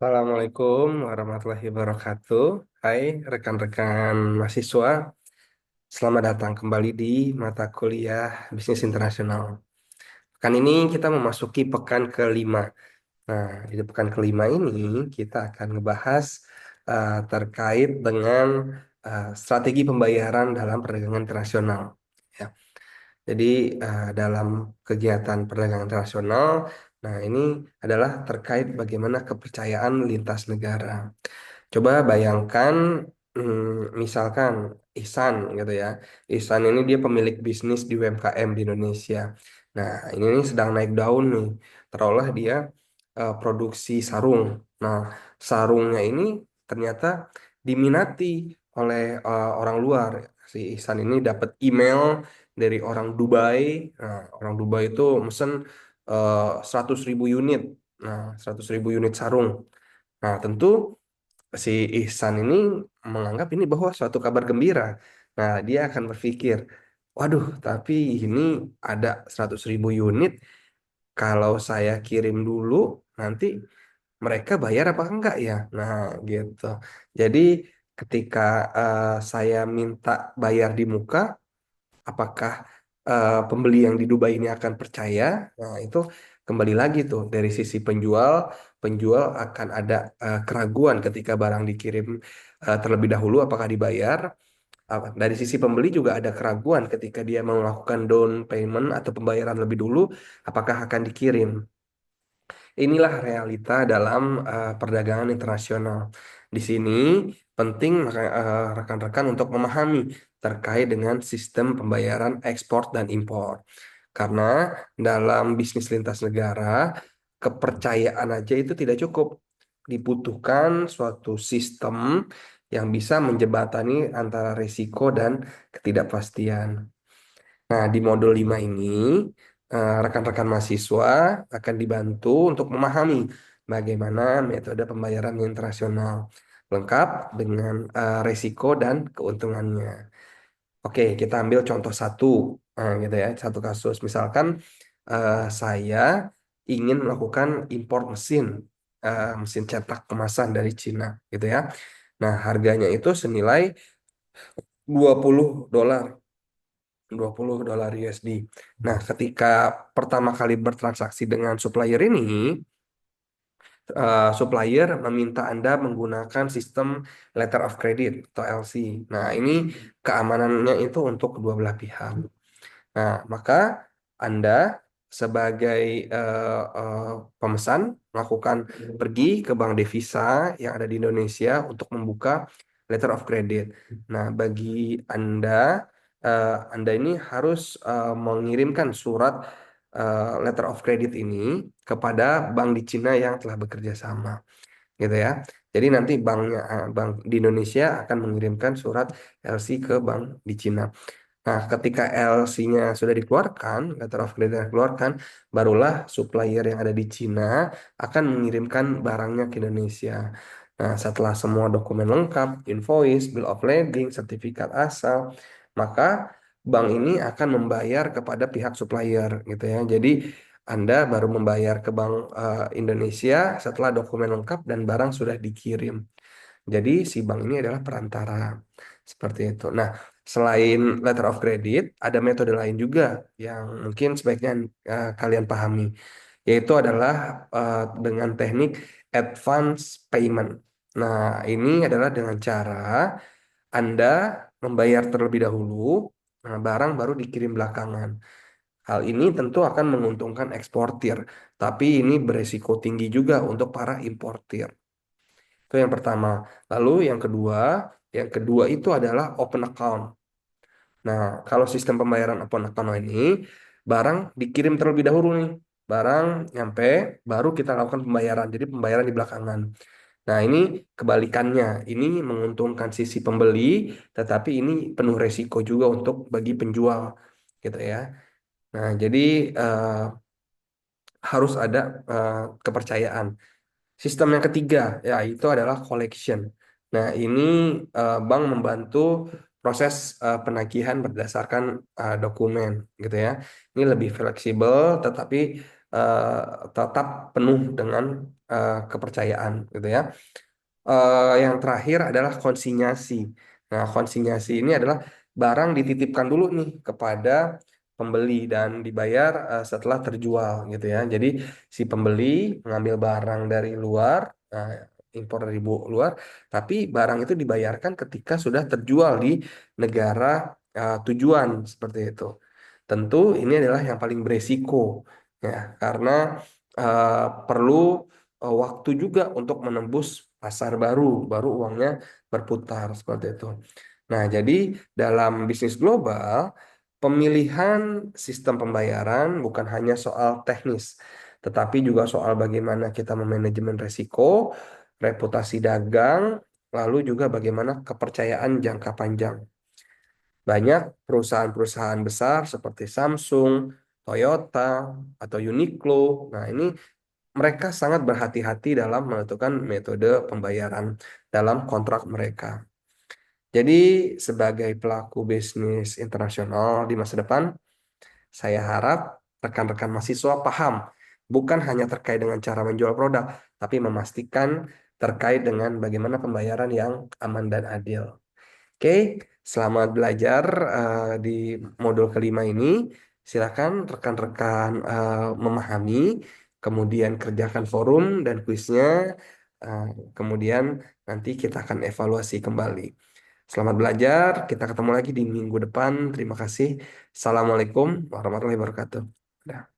Assalamualaikum warahmatullahi wabarakatuh. Hai rekan-rekan mahasiswa, selamat datang kembali di mata kuliah Bisnis Internasional. Pekan ini kita memasuki pekan kelima. Nah, di pekan kelima ini kita akan ngebahas terkait dengan strategi pembayaran dalam perdagangan internasional. Ya. Jadi dalam kegiatan perdagangan internasional, nah ini adalah terkait bagaimana kepercayaan lintas negara. Coba bayangkan, misalkan Ihsan gitu ya. Ihsan ini dia pemilik bisnis di UMKM di Indonesia. Nah, ini nih sedang naik daun nih. Terolah dia produksi sarung. Nah, sarungnya ini ternyata diminati oleh orang luar. Si Ihsan ini dapat email dari orang Dubai. Nah, orang Dubai itu mesen 100.000 unit. Nah, 100.000 unit sarung. Nah, tentu si Ihsan ini menganggap ini bahwa suatu kabar gembira. Nah, dia akan berpikir, waduh, tapi ini ada 100.000 unit, kalau saya kirim dulu, nanti mereka bayar apa enggak ya? Nah, gitu. Jadi, ketika saya minta bayar di muka, apakah pembeli yang di Dubai ini akan percaya? Nah, itu kembali lagi tuh dari sisi penjual, penjual akan ada keraguan ketika barang dikirim terlebih dahulu apakah dibayar. Dari sisi pembeli juga ada keraguan ketika dia melakukan down payment atau pembayaran lebih dulu, apakah akan dikirim. Inilah realita dalam perdagangan internasional. Di sini penting rekan-rekan untuk memahami terkait dengan sistem pembayaran ekspor dan impor. Karena dalam bisnis lintas negara, kepercayaan aja itu tidak cukup. Dibutuhkan suatu sistem yang bisa menjembatani antara risiko dan ketidakpastian. Nah, di modul 5 ini, rekan-rekan mahasiswa akan dibantu untuk memahami bagaimana metode pembayaran internasional, lengkap dengan risiko dan keuntungannya. Oke, kita ambil contoh satu, gitu ya, satu kasus. Misalkan saya ingin melakukan impor mesin, mesin cetak kemasan dari Cina, gitu ya. Nah, harganya itu senilai $20. $20 USD. Nah, ketika pertama kali bertransaksi dengan supplier ini, supplier meminta Anda menggunakan sistem letter of credit atau LC. Nah, ini keamanannya itu untuk kedua belah pihak. Nah, maka Anda sebagai pemesan melakukan pergi ke bank devisa yang ada di Indonesia untuk membuka letter of credit. Nah, bagi Anda, Anda ini harus mengirimkan surat letter of credit ini kepada bank di Cina yang telah bekerja sama, gitu ya. Jadi nanti bank di Indonesia akan mengirimkan surat LC ke bank di Cina. Nah, ketika LC-nya sudah dikeluarkan, letter of credit dikeluarkan, barulah supplier yang ada di Cina akan mengirimkan barangnya ke Indonesia. Nah, setelah semua dokumen lengkap, invoice, bill of lading, sertifikat asal, maka bank ini akan membayar kepada pihak supplier, gitu ya. Jadi, Anda baru membayar ke Bank Indonesia setelah dokumen lengkap dan barang sudah dikirim. Jadi si bank ini adalah perantara. Seperti itu. Nah, selain letter of credit, ada metode lain juga yang mungkin sebaiknya kalian pahami, yaitu adalah dengan teknik advance payment. Nah, ini adalah dengan cara Anda membayar terlebih dahulu, nah, barang baru dikirim belakangan. Hal ini tentu akan menguntungkan eksportir, tapi ini beresiko tinggi juga untuk para importir. Itu yang pertama. Lalu yang kedua itu adalah open account. Nah, kalau sistem pembayaran open account ini, barang dikirim terlebih dahulu nih. Barang nyampe, baru kita lakukan pembayaran. Jadi pembayaran di belakangan. Nah, ini kebalikannya. Ini menguntungkan sisi pembeli, tetapi ini penuh resiko juga untuk bagi penjual, gitu ya. Nah, jadi eh, harus ada kepercayaan. Sistem yang ketiga, ya itu adalah collection. Nah, ini bank membantu proses penagihan berdasarkan dokumen, gitu ya. Ini lebih fleksibel, tetapi tetap penuh dengan kepercayaan gitu ya. Yang terakhir adalah konsinyasi. Nah, konsinyasi ini adalah barang dititipkan dulu nih kepada pembeli dan dibayar setelah terjual gitu ya. Jadi si pembeli mengambil barang dari luar, impor dari luar, tapi barang itu dibayarkan ketika sudah terjual di negara tujuan seperti itu. Tentu ini adalah yang paling beresiko ya, karena perlu waktu juga untuk menembus pasar baru, baru uangnya berputar seperti itu. Nah, jadi dalam bisnis global, pemilihan sistem pembayaran bukan hanya soal teknis, tetapi juga soal bagaimana kita memanajemen resiko, reputasi dagang, lalu juga bagaimana kepercayaan jangka panjang. Banyak perusahaan-perusahaan besar seperti Samsung, Toyota, atau Uniqlo. Nah, ini mereka sangat berhati-hati dalam menentukan metode pembayaran dalam kontrak mereka. Jadi, sebagai pelaku bisnis internasional di masa depan, saya harap rekan-rekan mahasiswa paham, bukan hanya terkait dengan cara menjual produk, tapi memastikan terkait dengan bagaimana pembayaran yang aman dan adil. Oke, selamat belajar di modul kelima ini. Silakan rekan-rekan memahami, kemudian kerjakan forum dan kuisnya, eh, kemudian nanti kita akan evaluasi kembali. Selamat belajar, kita ketemu lagi di minggu depan. Terima kasih. Assalamualaikum warahmatullahi wabarakatuh. Dah.